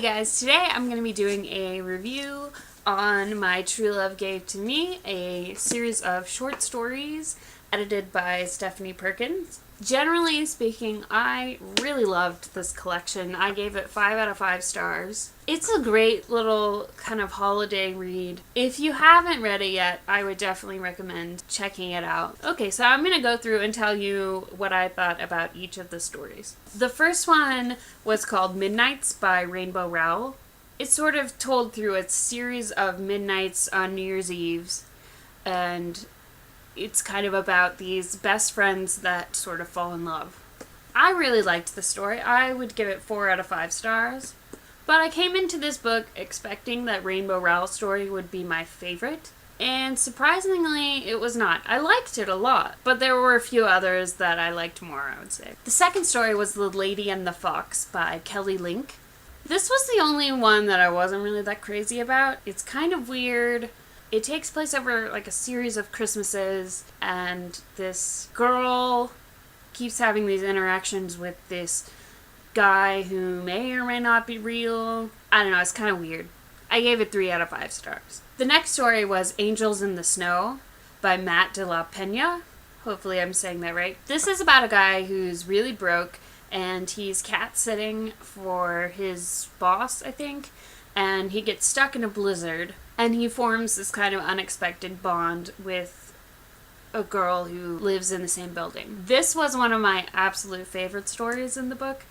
guys, today I'm going to be doing a review on My True Love Gave to Me, a series of short stories edited by Stephanie Perkins. Generally speaking, I really loved this collection. I gave it 5 out of 5 stars. It's a great little kind of holiday read. If you haven't read it yet, I would definitely recommend checking it out. Okay, so I'm going to go through and tell you what I thought about each of the stories. The first one was called Midnights by Rainbow Rowell. It's sort of told through a series of midnights on New Year's Eves, and it's kind of about these best friends that sort of fall in love. I really liked the story. I would give it 4 out of 5 stars. But I came into this book expecting that Rainbow Rowell's story would be my favorite. And surprisingly, it was not. I liked it a lot, but there were a few others that I liked more, I would say. The second story was The Lady and the Fox by Kelly Link. This was the only one that I wasn't really that crazy about. It's kind of weird. It takes place over like a series of Christmases, and this girl keeps having these interactions with this guy who may or may not be real. I don't know, it's kind of weird. I gave it 3 out of 5 stars. The next story was Angels in the Snow by Matt de la Pena. Hopefully I'm saying that right. This is about a guy who's really broke, and he's cat sitting for his boss, I think, and he gets stuck in a blizzard. And he forms this kind of unexpected bond with a girl who lives in the same building. This was one of my absolute favorite stories in the book.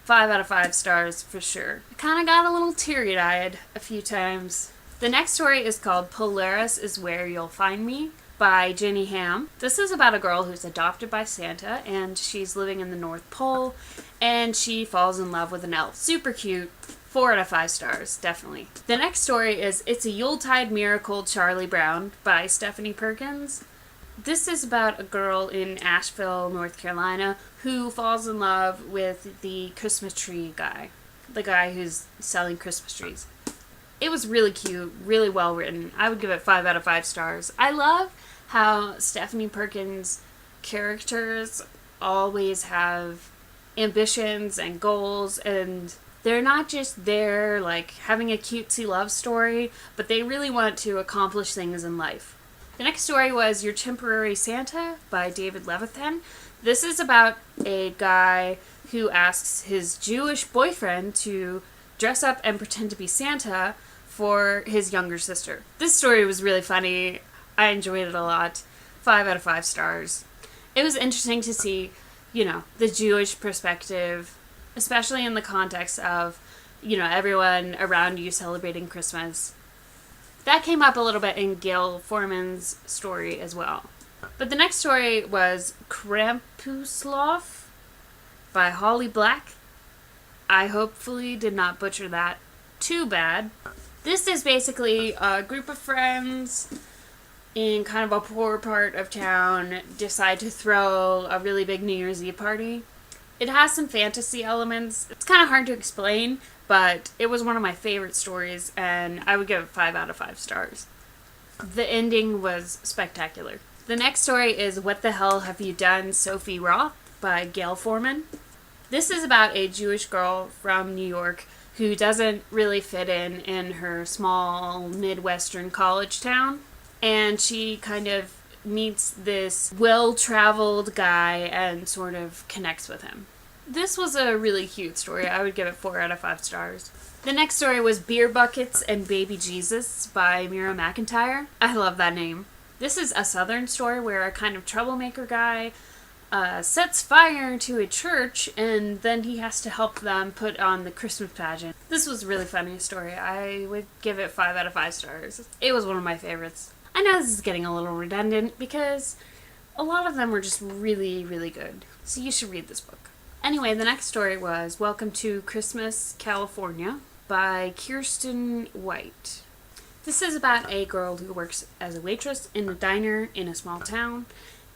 5 out of 5 stars for sure. I kind of got a little teary-eyed a few times. The next story is called Polaris is Where You'll Find Me by Jenny Ham. This is about a girl who's adopted by Santa, and she's living in the North Pole, and she falls in love with an elf. Super cute. 4 out of 5 stars, definitely. The next story is It's a Yuletide Miracle, Charlie Brown by Stephanie Perkins. This is about a girl in Asheville, North Carolina, who falls in love with the Christmas tree guy. The guy who's selling Christmas trees. It was really cute, really well written. I would give it 5 out of 5 stars. I love how Stephanie Perkins' characters always have ambitions and goals, and they're not just there, like, having a cutesy love story, but they really want to accomplish things in life. The next story was Your Temporary Santa by David Levithan. This is about a guy who asks his Jewish boyfriend to dress up and pretend to be Santa for his younger sister. This story was really funny. I enjoyed it a lot. 5 out of 5 stars. It was interesting to see, the Jewish perspective, especially in the context of, everyone around you celebrating Christmas. That came up a little bit in Gail Foreman's story as well. But the next story was Krampus Sloth by Holly Black. I hopefully did not butcher that too bad. This is basically a group of friends in kind of a poor part of town decide to throw a really big New Year's Eve party. It has some fantasy elements. It's kind of hard to explain, but it was one of my favorite stories, and I would give it 5 out of 5 stars. The ending was spectacular. The next story is What the Hell Have You Done, Sophie Roth by Gail Foreman. This is about a Jewish girl from New York who doesn't really fit in her small Midwestern college town, and she kind of meets this well-traveled guy and sort of connects with him. This was a really cute story. I would give it 4 out of 5 stars. The next story was Beer Buckets and Baby Jesus by Mira McIntyre. I love that name. This is a southern story where a kind of troublemaker guy sets fire to a church, and then he has to help them put on the Christmas pageant. This was a really funny story. I would give it 5 out of 5 stars. It was one of my favorites. I know this is getting a little redundant because a lot of them were just really, really good. So you should read this book. Anyway, the next story was Welcome to Christmas, California by Kirsten White. This is about a girl who works as a waitress in a diner in a small town,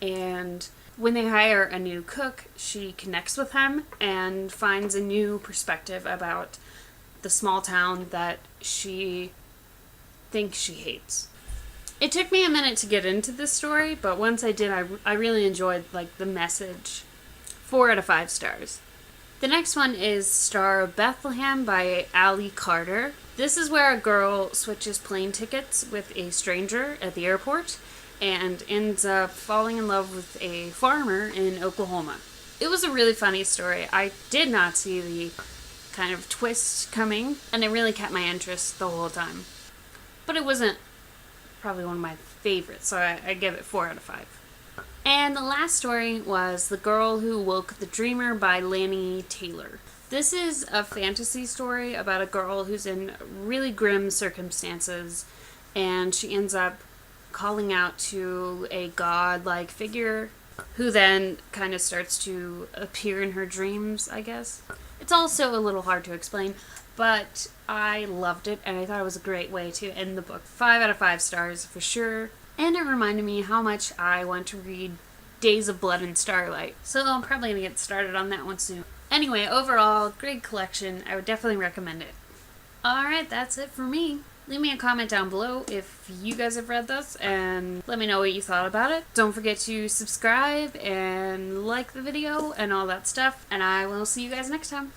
and when they hire a new cook, she connects with him and finds a new perspective about the small town that she thinks she hates. It took me a minute to get into this story, but once I did, I really enjoyed the message. 4 out of 5 stars. The next one is Star of Bethlehem by Allie Carter. This is where a girl switches plane tickets with a stranger at the airport and ends up falling in love with a farmer in Oklahoma. It was a really funny story. I did not see the kind of twist coming, and it really kept my interest the whole time. But it wasn't probably one of my favorites, so I give it 4 out of 5. And the last story was The Girl Who Woke the Dreamer by Lanny Taylor. This is a fantasy story about a girl who's in really grim circumstances, and she ends up calling out to a god-like figure who then kind of starts to appear in her dreams, I guess. It's also a little hard to explain, but I loved it, and I thought it was a great way to end the book. 5 out of 5 stars for sure. And it reminded me how much I want to read Days of Blood and Starlight. So I'm probably going to get started on that one soon. Anyway, overall, great collection. I would definitely recommend it. Alright, that's it for me. Leave me a comment down below if you guys have read this and let me know what you thought about it. Don't forget to subscribe and like the video and all that stuff. And I will see you guys next time.